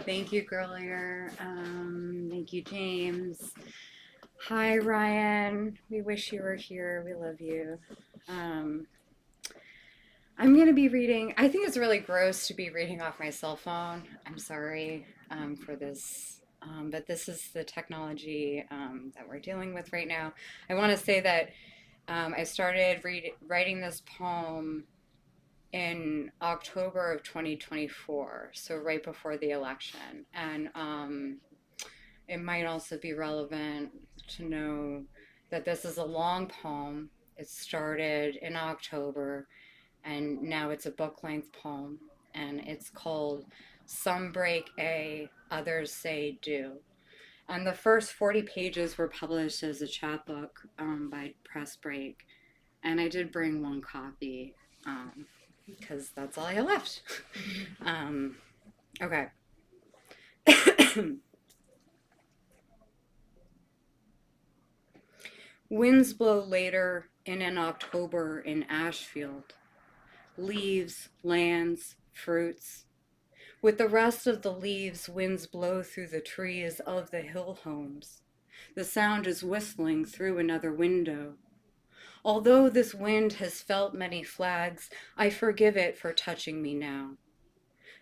Thank you, Grolier. Thank you, James. Hi, Ryan. We wish you were here. We love you. Um, I'm going to be reading. I think it's really gross to be reading off my cell phone. I'm sorry for this, but this is the technology that we're dealing with right now. I want to say that I started writing this poem in October of 2024, so right before the election. And it might also be relevant to know that this is a long poem. It started in October and now it's a book length poem. And it's called Some Break A, Others Say Do. And the first 40 pages were published as a chapbook by Press Break. And I did bring one copy because that's all I have left. Okay. Winds blow later in an October in Ashfield. Leaves, lands, fruits. With the rest of the leaves, winds blow through the trees of the hill homes. The sound is whistling through another window. Although this wind has felt many flags, I forgive it for touching me now.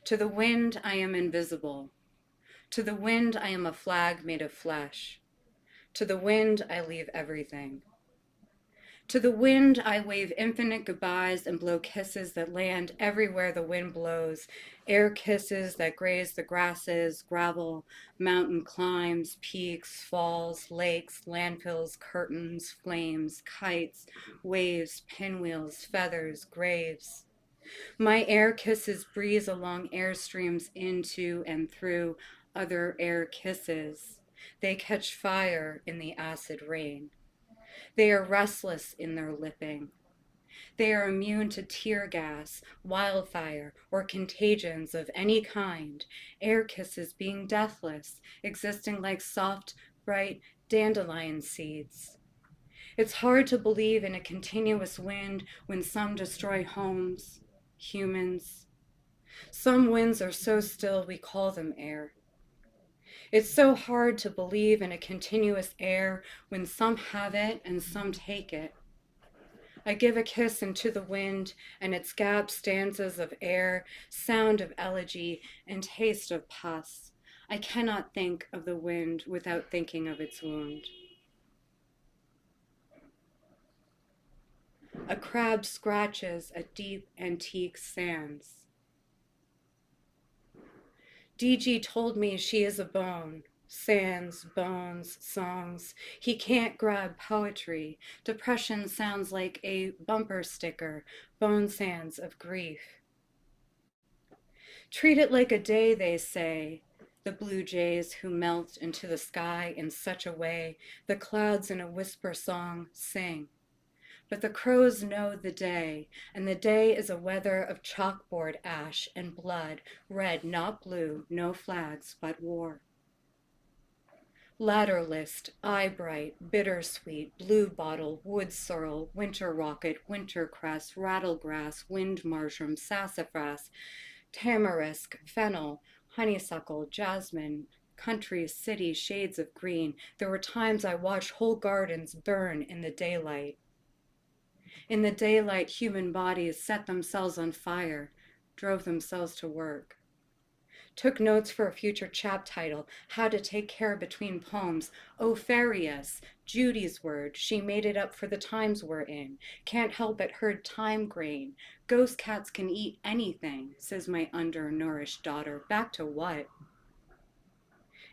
To the wind, I am invisible. To the wind, I am a flag made of flesh. To the wind, I leave everything. To the wind, I wave infinite goodbyes and blow kisses that land everywhere the wind blows. Air kisses that graze the grasses, gravel, mountain climbs, peaks, falls, lakes, landfills, curtains, flames, kites, waves, pinwheels, feathers, graves. My air kisses breeze along airstreams into and through other air kisses. They catch fire in the acid rain. They are restless in their lipping. They are immune to tear gas, wildfire, or contagions of any kind, air kisses being deathless, existing like soft, bright dandelion seeds. It's hard to believe in a continuous wind when some destroy homes, humans. Some winds are so still we call them air. It's so hard to believe in a continuous air when some have it and some take it. I give a kiss into the wind and its gap stanzas of air, sound of elegy, and taste of pus. I cannot think of the wind without thinking of its wound. A crab scratches at deep antique sands. DG told me she is a bone. Sands, bones, songs. He can't grab poetry. Depression sounds like a bumper sticker. Bone sands of grief. Treat it like a day, they say. The blue jays who melt into the sky in such a way, the clouds in a whisper song sing. But the crows know the day, and the day is a weather of chalkboard ash and blood, red, not blue, no flags, but war. Ladder list, eye bright, bittersweet, blue bottle, wood sorrel, winter rocket, winter cress, rattlegrass, wind marjoram, sassafras, tamarisk, fennel, honeysuckle, jasmine, country, city, shades of green. There were times I watched whole gardens burn in the daylight. In the daylight, human bodies set themselves on fire, drove themselves to work. Took notes for a future chap title, How to Take Care Between Poems. Opharius, Judy's word, she made it up for the times we're in. Can't help but heard time grain. Ghost cats can eat anything, says my undernourished daughter. Back to what?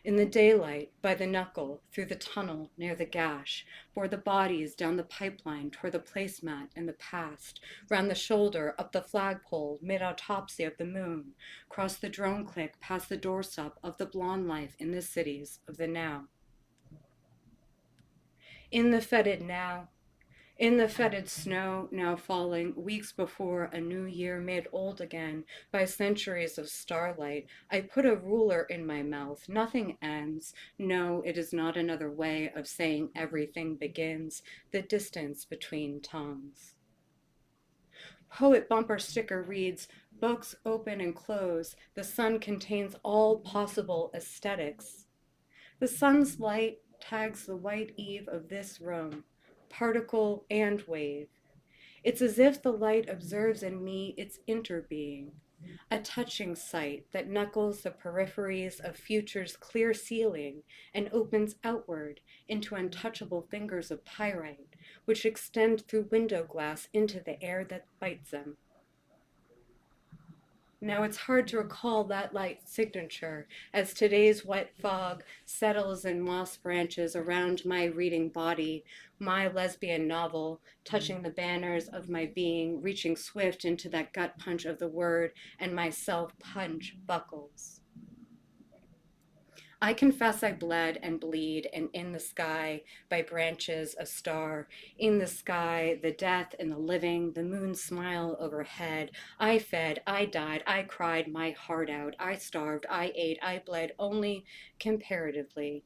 In the daylight, by the knuckle, through the tunnel near the gash, bore the bodies down the pipeline toward the placemat in the past, round the shoulder, up the flagpole, mid-autopsy of the moon, cross the drone click past the doorstop of the blonde life in the cities of the now. In the fetid now, in the fetid snow now falling, weeks before a new year made old again by centuries of starlight, I put a ruler in my mouth. Nothing ends. No, it is not another way of saying everything begins, the distance between tongues. Poet bumper sticker reads, Books open and close. The sun contains all possible aesthetics. The sun's light tags the white eve of this room, particle and wave. It's as if the light observes in me its interbeing, a touching sight that knuckles the peripheries of future's clear ceiling and opens outward into untouchable fingers of pyrite, which extend through window glass into the air that bites them. Now it's hard to recall that light signature as today's wet fog settles in moss branches around my reading body, my lesbian novel, touching the banners of my being, reaching swift into that gut punch of the word, and my self-punch buckles. I confess I bled and bleed, and in the sky, by branches, a star. In the sky, the death and the living, the moon's smile overhead. I fed, I died, I cried my heart out. I starved, I ate, I bled, only comparatively.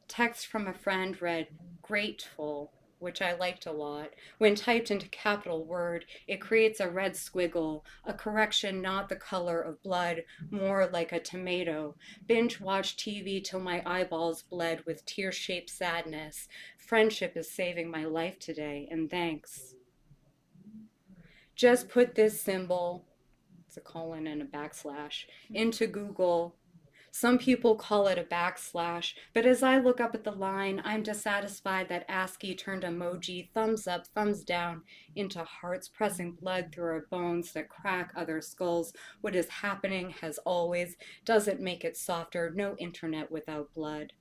Text from a friend read, grateful, which I liked a lot. When typed into capital word, it creates a red squiggle, a correction not the color of blood, more like a tomato. Binge watch TV till my eyeballs bled with tear-shaped sadness. Friendship is saving my life today, and thanks. Just put this symbol, it's a colon and a backslash, into Google. Some people call it a backslash, but as I look up at the line, I'm dissatisfied that ASCII turned emoji, thumbs up, thumbs down, into hearts pressing blood through our bones that crack other skulls. What is happening has always, doesn't make it softer, no internet without blood.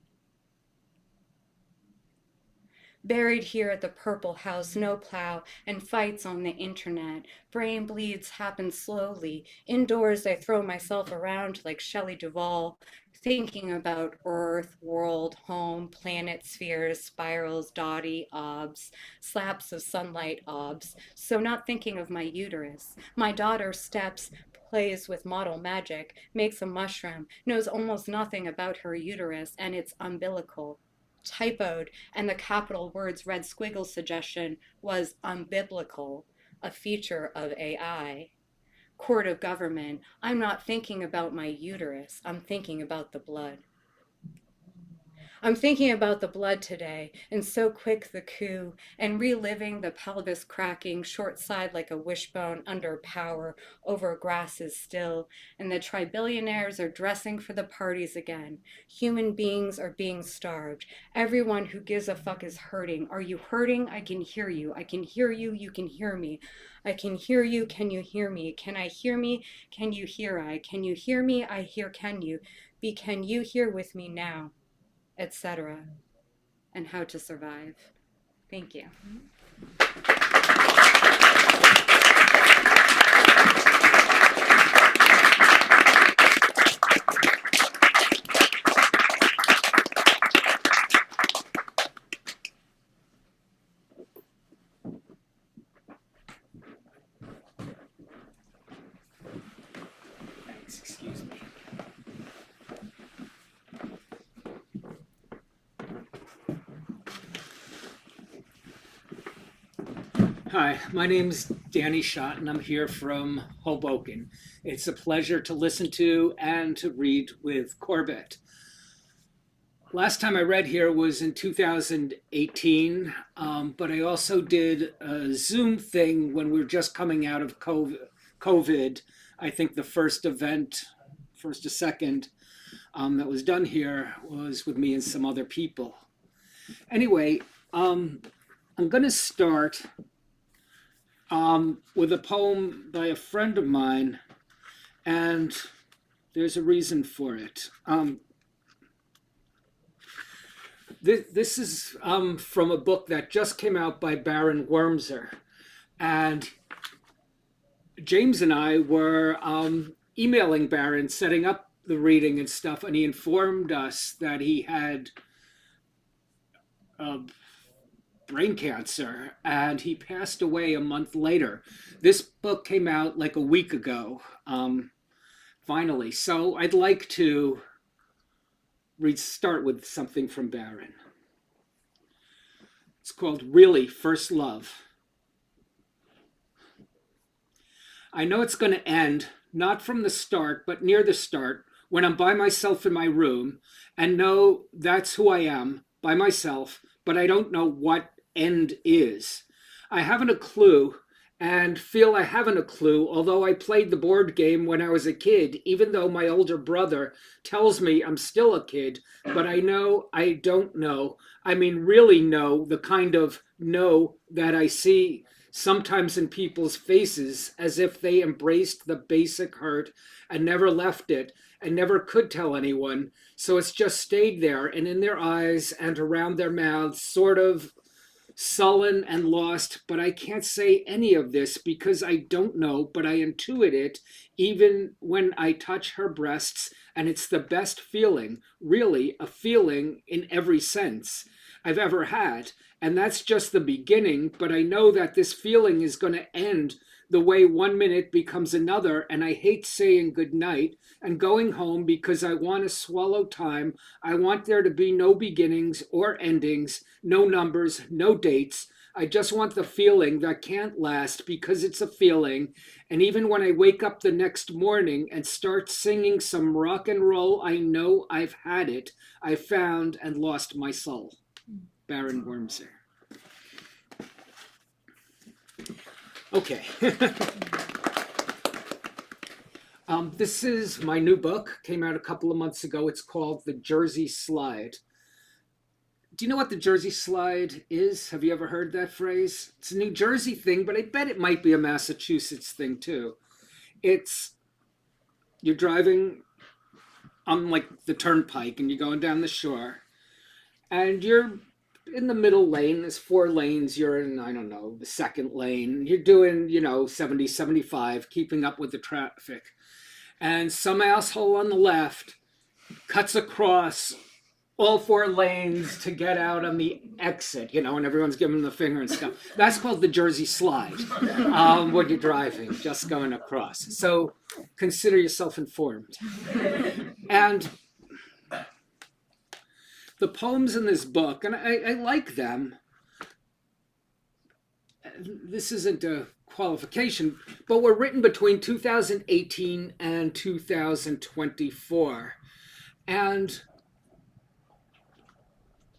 Buried here at the Purple House, no plow, and fights on the internet. Brain bleeds happen slowly. Indoors, I throw myself around like Shelley Duvall, thinking about Earth, world, home, planet, spheres, spirals, dotty, obs, slaps of sunlight obs. So not thinking of my uterus. My daughter steps, plays with model magic, makes a mushroom, knows almost nothing about her uterus and its umbilical. Typoed, and the capital words red squiggle suggestion was unbiblical, a feature of AI. Court of government, I'm not thinking about my uterus, I'm thinking about the blood. I'm thinking about the blood today, and so quick the coup, and reliving the pelvis cracking, short side like a wishbone under power, over grasses still, and the tribillionaires are dressing for the parties again. Human beings are being starved. Everyone who gives a fuck is hurting. Are you hurting? I can hear you. I can hear you. You can hear me. I can hear you. Can you hear me? Can I hear me? Can you hear I? Can you hear me? I hear can you? Be can you hear with me now? Etc., and how to survive. Thank you. Thanks, excuse me. Hi, my name's Danny Schott, and I'm here from Hoboken. It's a pleasure to listen to and to read with Corbett. Last time I read here was in 2018, but I also did a Zoom thing when we were just coming out of COVID. I think the first event, first or second, that was done here was with me and some other people. Anyway, I'm going to start with a poem by a friend of mine, and there's a reason for it. This is from a book that just came out by Baron Wormser, and James and I were emailing Baron, setting up the reading and stuff, and he informed us that he had brain cancer, and he passed away a month later. This book came out like a week ago, finally. So I'd like to start with something from Baron. It's called Really First Love. I know it's going to end, not from the start, but near the start, when I'm by myself in my room and know that's who I am, by myself, but I don't know what end is. I haven't a clue and feel I haven't a clue, although I played the board game when I was a kid, even though my older brother tells me I'm still a kid, but I know I don't know. I mean, really know the kind of know that I see sometimes in people's faces as if they embraced the basic hurt and never left it and never could tell anyone. So it's just stayed there and in their eyes and around their mouths, sort of sullen and lost, but I can't say any of this because I don't know, but I intuit it even when I touch her breasts, and it's the best feeling, really a feeling in every sense I've ever had. And that's just the beginning, but I know that this feeling is going to end the way 1 minute becomes another, and I hate saying goodnight and going home because I want to swallow time. I want there to be no beginnings or endings, no numbers, no dates. I just want the feeling that can't last because it's a feeling. And even when I wake up the next morning and start singing some rock and roll, I know I've had it. I found and lost my soul. Baron Wormser. Okay. This is my new book. Came out a couple of months ago. It's called The Jersey Slide. Do you know what the Jersey Slide is? Have you ever heard that phrase? It's a New Jersey thing, but I bet it might be a Massachusetts thing too. It's, you're driving on like the turnpike and you're going down the shore and you're in the middle lane. There's 4 lanes. You're in, I don't know, the second lane. You're doing, 70, 75, keeping up with the traffic. And some asshole on the left cuts across all 4 lanes to get out on the exit, and everyone's giving them the finger and stuff. That's called the Jersey Slide when you're driving, just going across. So consider yourself informed. And the poems in this book, and I like them. This isn't a qualification, but were written between 2018 and 2024. And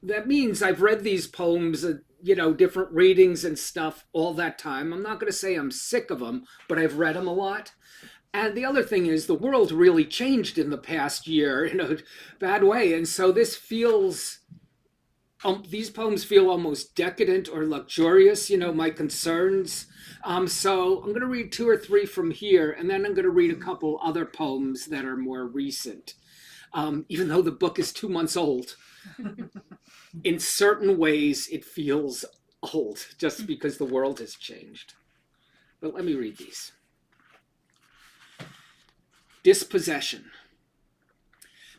that means I've read these poems, different readings and stuff all that time. I'm not going to say I'm sick of them, but I've read them a lot. And the other thing is the world really changed in the past year in a bad way. And so this feels, these poems feel almost decadent or luxurious, my concerns. So I'm going to read 2 or 3 from here, and then I'm going to read a couple other poems that are more recent. Even though the book is 2 months old, in certain ways it feels old just because the world has changed. But let me read these. Dispossession.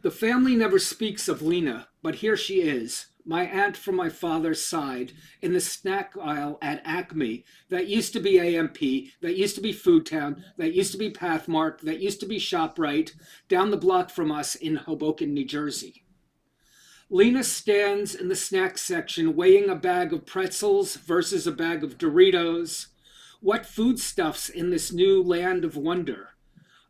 The family never speaks of Lena, but here she is, my aunt from my father's side, in the snack aisle at Acme, that used to be AMP, that used to be Foodtown, that used to be Pathmark, that used to be ShopRite, down the block from us in Hoboken, New Jersey. Lena stands in the snack section weighing a bag of pretzels versus a bag of Doritos. What foodstuffs in this new land of wonder?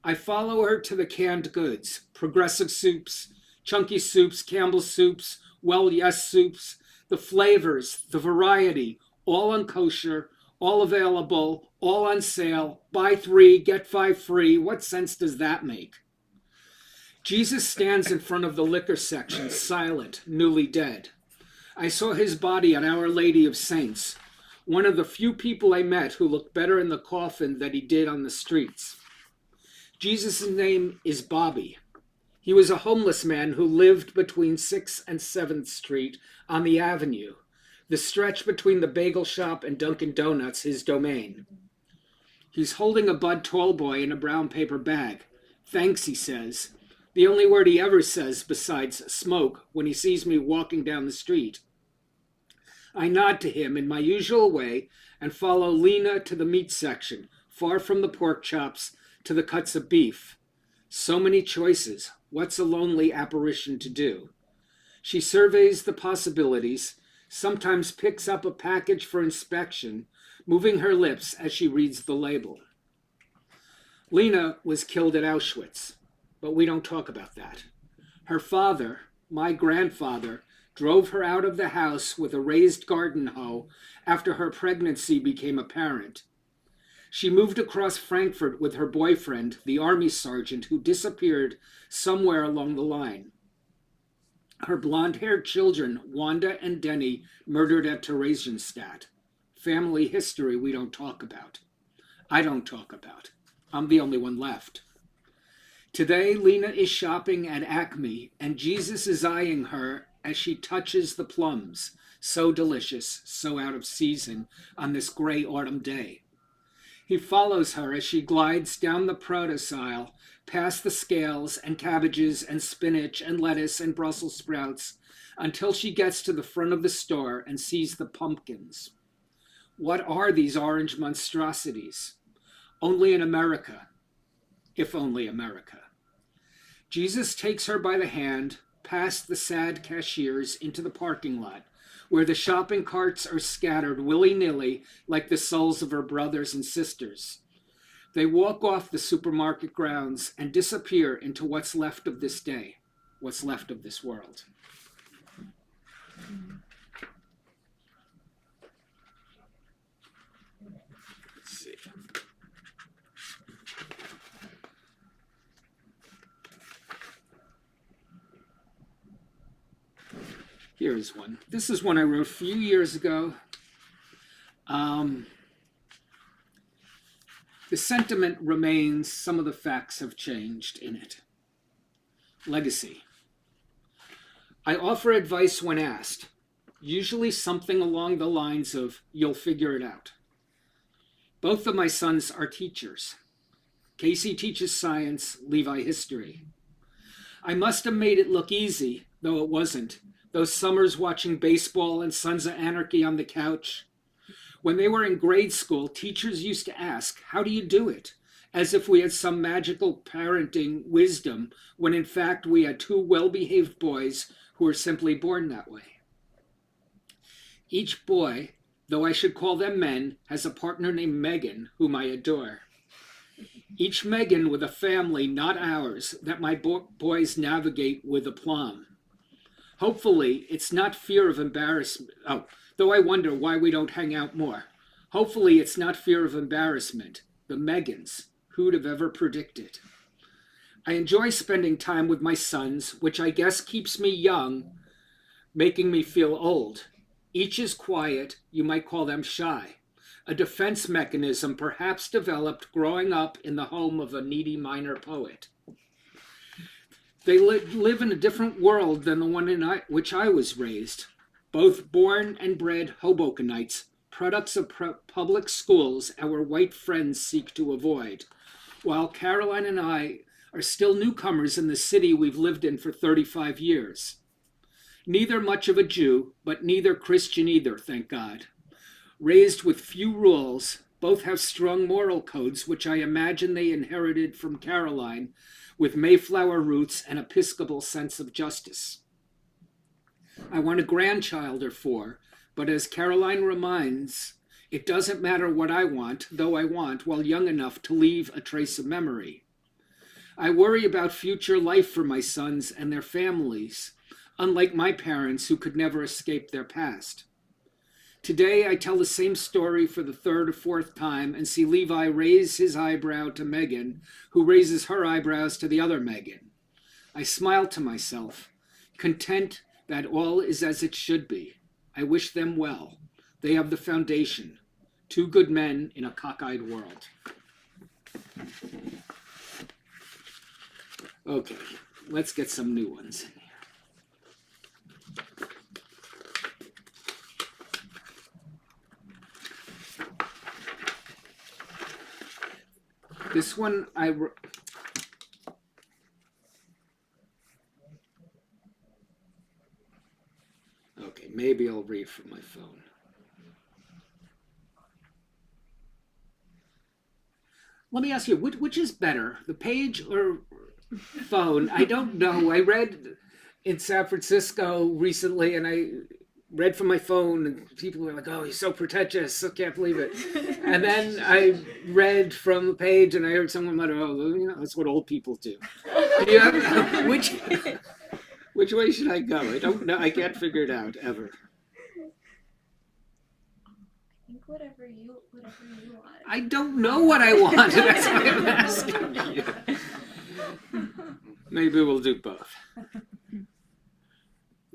I follow her to the canned goods, Progressive soups, Chunky soups, Campbell's soups, Well Yes soups, the flavors, the variety, all unkosher, all available, all on sale, buy 3, get 5 free. What sense does that make? Jesus stands in front of the liquor section, silent, newly dead. I saw his body at Our Lady of Saints, one of the few people I met who looked better in the coffin than he did on the streets. Jesus' name is Bobby. He was a homeless man who lived between 6th and 7th Street on the Avenue, the stretch between the bagel shop and Dunkin' Donuts, his domain. He's holding a Bud Tall Boy in a brown paper bag. Thanks, he says. The only word he ever says besides smoke when he sees me walking down the street. I nod to him in my usual way and follow Lena to the meat section, far from the pork chops to the cuts of beef. So many choices. What's a lonely apparition to do? She surveys the possibilities, sometimes picks up a package for inspection, moving her lips as she reads the label. Lena was killed at Auschwitz, but we don't talk about that. Her father, my grandfather, drove her out of the house with a raised garden hoe after her pregnancy became apparent. She moved across Frankfurt with her boyfriend, the army sergeant who disappeared somewhere along the line. Her blonde-haired children, Wanda and Denny, murdered at Theresienstadt. Family history we don't talk about. I don't talk about. I'm the only one left. Today, Lena is shopping at Acme, and Jesus is eyeing her as she touches the plums, so delicious, so out of season, on this gray autumn day. He follows her as she glides down the produce aisle, past the scales and cabbages and spinach and lettuce and Brussels sprouts, until she gets to the front of the store and sees the pumpkins. What are these orange monstrosities? Only in America, if only America. Jesus takes her by the hand, past the sad cashiers into the parking lot, where the shopping carts are scattered willy-nilly like the souls of her brothers and sisters. They walk off the supermarket grounds and disappear into what's left of this day, what's left of this world. Let's see. Here's one. This is one I wrote a few years ago. The sentiment remains, some of the facts have changed in it. Legacy. I offer advice when asked, usually something along the lines of, you'll figure it out. Both of my sons are teachers. Casey teaches science, Levi history. I must have made it look easy, though it wasn't. Those summers watching baseball and Sons of Anarchy on the couch. When they were in grade school, teachers used to ask, how do you do it? As if we had some magical parenting wisdom, when in fact we had two well-behaved boys who were simply born that way. Each boy, though I should call them men, has a partner named Megan, whom I adore. Each Megan with a family not ours that my boys navigate with aplomb. Hopefully, it's not fear of embarrassment. Though I wonder why we don't hang out more. Hopefully, it's not fear of embarrassment. The Megans, who'd have ever predicted? I enjoy spending time with my sons, which I guess keeps me young, making me feel old. Each is quiet, you might call them shy. A defense mechanism perhaps developed growing up in the home of a needy minor poet. They live in a different world than the one in which I was raised. Both born and bred Hobokenites, products of public schools our white friends seek to avoid, while Caroline and I are still newcomers in the city we've lived in for 35 years. Neither much of a Jew, but neither Christian either, thank God. Raised with few rules, both have strong moral codes, which I imagine they inherited from Caroline, with Mayflower roots and Episcopal sense of justice. I want a grandchild or four, but as Caroline reminds, it doesn't matter what I want, though I want, while young enough to leave a trace of memory. I worry about future life for my sons and their families, unlike my parents who could never escape their past. Today, I tell the same story for the third or fourth time and see Levi raise his eyebrow to Megan, who raises her eyebrows to the other Megan. I smile to myself, content that all is as it should be. I wish them well. They have the foundation. Two good men in a cockeyed world. Okay, let's get some new ones in here. This one I wrote. Okay, maybe I'll read from my phone. Let me ask you, which is better, the page or phone? I don't know. I read in San Francisco recently, and read from my phone, and people were like, "Oh, he's so pretentious! I can't believe it." And then I read from the page, and I heard someone mutter, "Oh, that's what old people do." Yeah, which way should I go? I don't know. I can't figure it out ever. I think whatever you want. I don't know what I want. That's why I'm asking you. Maybe we'll do both.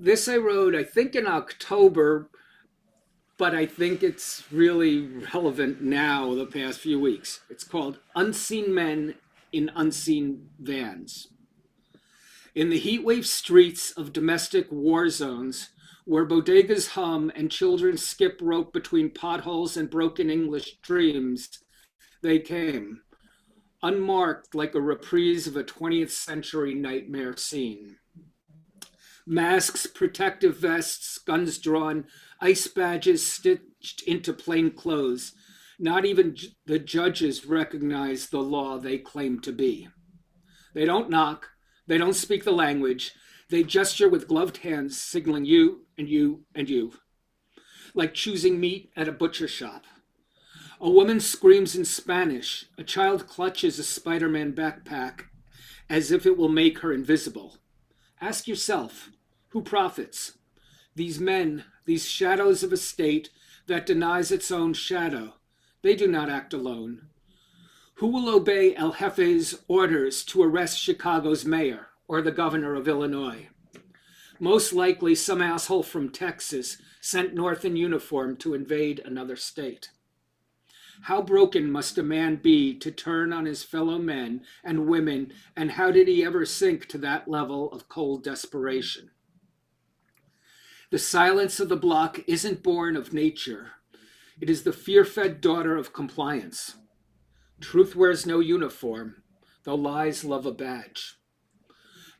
This I wrote, I think, in October, but I think it's really relevant now, the past few weeks. It's called Unseen Men in Unseen Vans. In the heatwave streets of domestic war zones, where bodegas hum and children skip rope between potholes and broken English dreams, they came, unmarked like a reprise of a 20th century nightmare scene. Masks, protective vests, guns drawn, ice badges stitched into plain clothes. Not even the judges recognize the law they claim to be. They don't knock. They don't speak the language. They gesture with gloved hands, signaling you and you and you, like choosing meat at a butcher shop. A woman screams in Spanish. A child clutches a Spider-Man backpack as if it will make her invisible. Ask yourself, who profits? These men, these shadows of a state that denies its own shadow. They do not act alone. Who will obey El Jefe's orders to arrest Chicago's mayor or the governor of Illinois? Most likely some asshole from Texas sent north in uniform to invade another state. How broken must a man be to turn on his fellow men and women, and how did he ever sink to that level of cold desperation? The silence of the block isn't born of nature. It is the fear-fed daughter of compliance. Truth wears no uniform, though lies love a badge.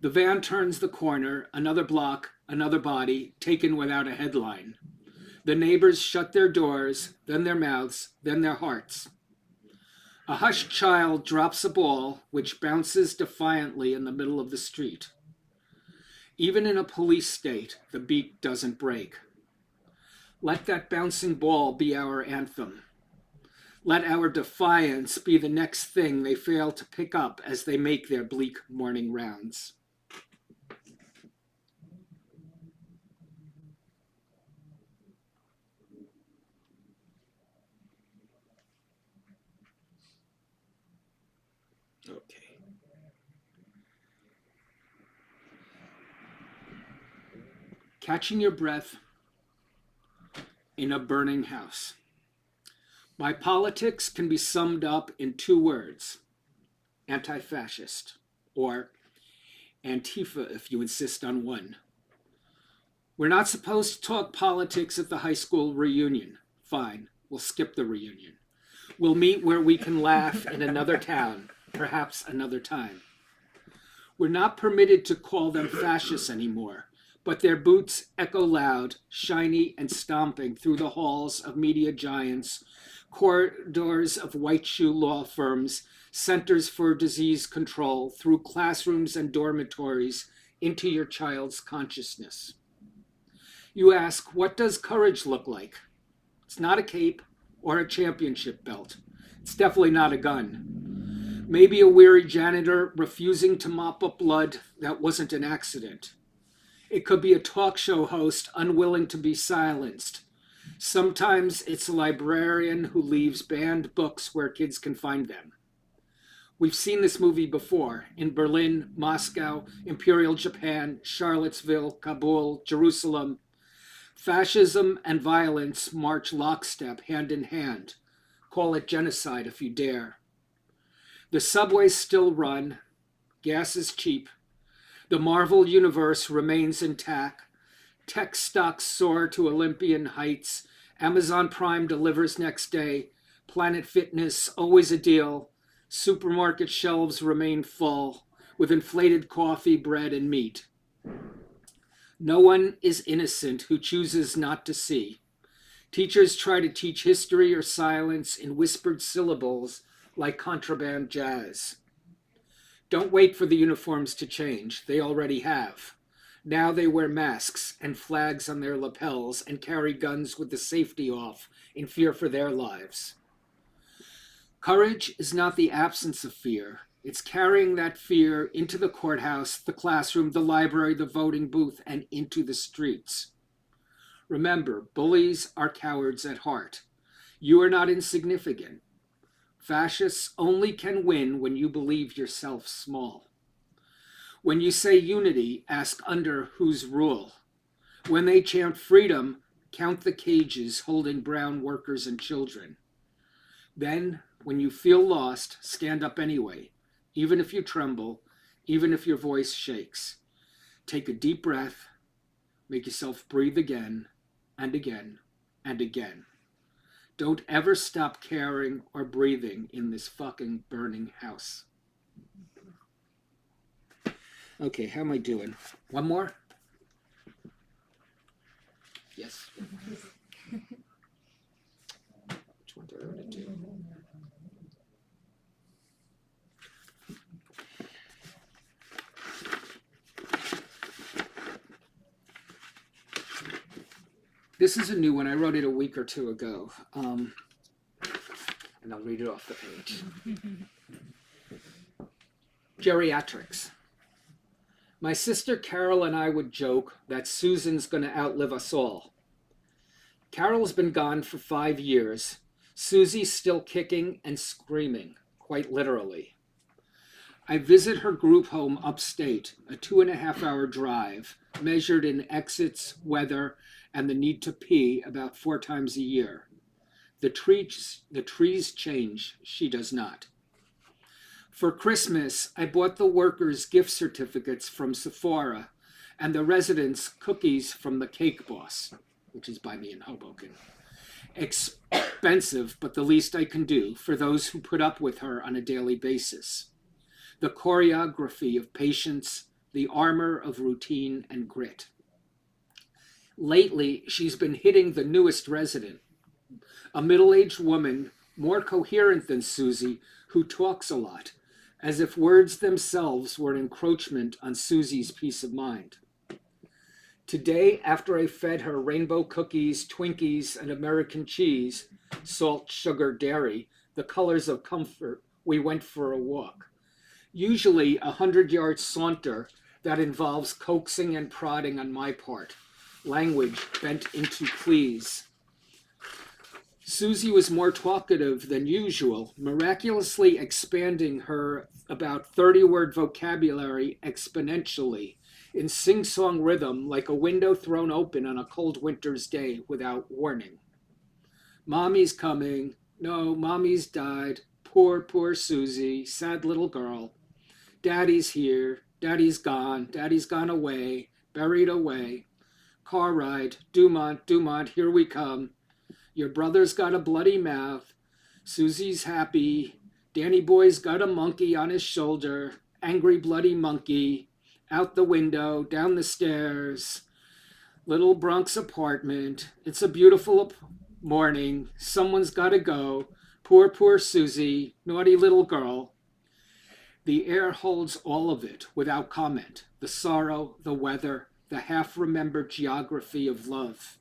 The van turns the corner, another block, another body, taken without a headline. The neighbors shut their doors, then their mouths, then their hearts. A hushed child drops a ball, which bounces defiantly in the middle of the street. Even in a police state, the beat doesn't break. Let that bouncing ball be our anthem. Let our defiance be the next thing they fail to pick up as they make their bleak morning rounds. Okay. Catching your breath in a burning house. My politics can be summed up in two words: anti-fascist, or Antifa if you insist on one. We're not supposed to talk politics at the high school reunion. Fine, we'll skip the reunion. We'll meet where we can laugh in another town, perhaps another time. We're not permitted to call them fascists anymore, but their boots echo loud, shiny and stomping through the halls of media giants, corridors of white shoe law firms, centers for disease control, through classrooms and dormitories, into your child's consciousness. You ask, what does courage look like? It's not a cape or a championship belt. It's definitely not a gun. Maybe a weary janitor refusing to mop up blood that wasn't an accident. It could be a talk show host unwilling to be silenced. Sometimes it's a librarian who leaves banned books where kids can find them. We've seen this movie before in Berlin, Moscow, Imperial Japan, Charlottesville, Kabul, Jerusalem. Fascism and violence march lockstep, hand in hand. Call it genocide if you dare. The subways still run. Gas is cheap. The Marvel universe remains intact. Tech stocks soar to Olympian heights. Amazon Prime delivers next day. Planet Fitness, always a deal. Supermarket shelves remain full with inflated coffee, bread, and meat. No one is innocent who chooses not to see. Teachers try to teach history or silence in whispered syllables like contraband jazz. Don't wait for the uniforms to change. They already have. Now they wear masks and flags on their lapels and carry guns with the safety off in fear for their lives. Courage is not the absence of fear. It's carrying that fear into the courthouse, the classroom, the library, the voting booth, and into the streets. Remember, bullies are cowards at heart. You are not insignificant. Fascists only can win when you believe yourself small. When you say unity, ask under whose rule. When they chant freedom, count the cages holding brown workers and children. Then, when you feel lost, stand up anyway, even if you tremble, even if your voice shakes. Take a deep breath, make yourself breathe again and again and again. Don't ever stop caring or breathing in this fucking burning house. Okay, how am I doing? One more? Yes. Which one do I want to do? This is a new one. I wrote it a week or two ago. And I'll read it off the page. Geriatrics. My sister Carol and I would joke that Susan's going to outlive us all. Carol's been gone for 5 years. Susie's still kicking and screaming, quite literally. I visit her group home upstate, a 2.5-hour drive, measured in exits, weather, and the need to pee about 4 times a year. The trees change, she does not. For Christmas, I bought the workers gift certificates from Sephora and the residents cookies from the Cake Boss, which is by me in Hoboken. Expensive, but the least I can do for those who put up with her on a daily basis. The choreography of patience, the armor of routine and grit. Lately, she's been hitting the newest resident, a middle-aged woman, more coherent than Susie, who talks a lot, as if words themselves were an encroachment on Susie's peace of mind. Today, after I fed her rainbow cookies, Twinkies, and American cheese, salt, sugar, dairy, the colors of comfort, we went for a walk. Usually a 100-yard saunter that involves coaxing and prodding on my part, language bent into pleas. Susie was more talkative than usual, miraculously expanding her about 30-word vocabulary exponentially, in sing-song rhythm like a window thrown open on a cold winter's day without warning. Mommy's coming. No, Mommy's died. Poor, poor Susie, sad little girl. Daddy's here. Daddy's gone away, buried away. Car ride, Dumont, here we come. Your brother's got a bloody mouth. Susie's happy. Danny boy's got a monkey on his shoulder. Angry bloody monkey. Out the window, down the stairs. Little Bronx apartment. It's a beautiful morning. Someone's got to go. Poor, poor Susie. Naughty little girl. The air holds all of it without comment. The sorrow, the weather, the half-remembered geography of love.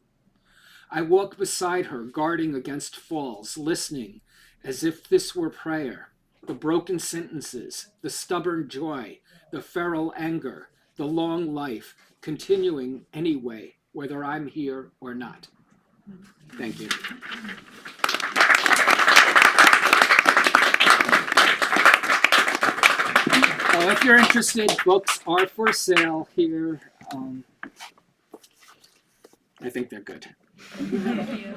I walk beside her, guarding against falls, listening as if this were prayer. The broken sentences, the stubborn joy, the feral anger, the long life, continuing anyway, whether I'm here or not. Thank you. If you're interested, books are for sale here. I think they're good. Thank you.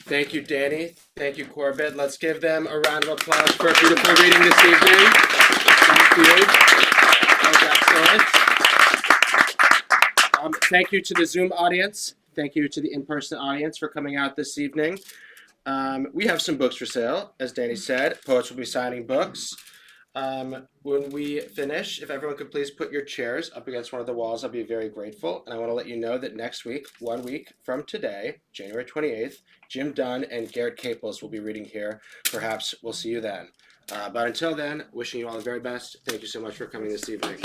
Thank you, Danny. Thank you, Corbett. Let's give them a round of applause for a beautiful reading this evening. Thank you. That was excellent. Thank you to the Zoom audience. Thank you to the in-person audience for coming out this evening. We have some books for sale, as Danny said. Poets will be signing books. When we finish, if everyone could please put your chairs up against one of the walls, I'll be very grateful. And I want to let you know that next week, 1 week from today, January 28th, Jim Dunn and Garrett Caples will be reading here. Perhaps we'll see you then. But until then, wishing you all the very best. Thank you so much for coming this evening.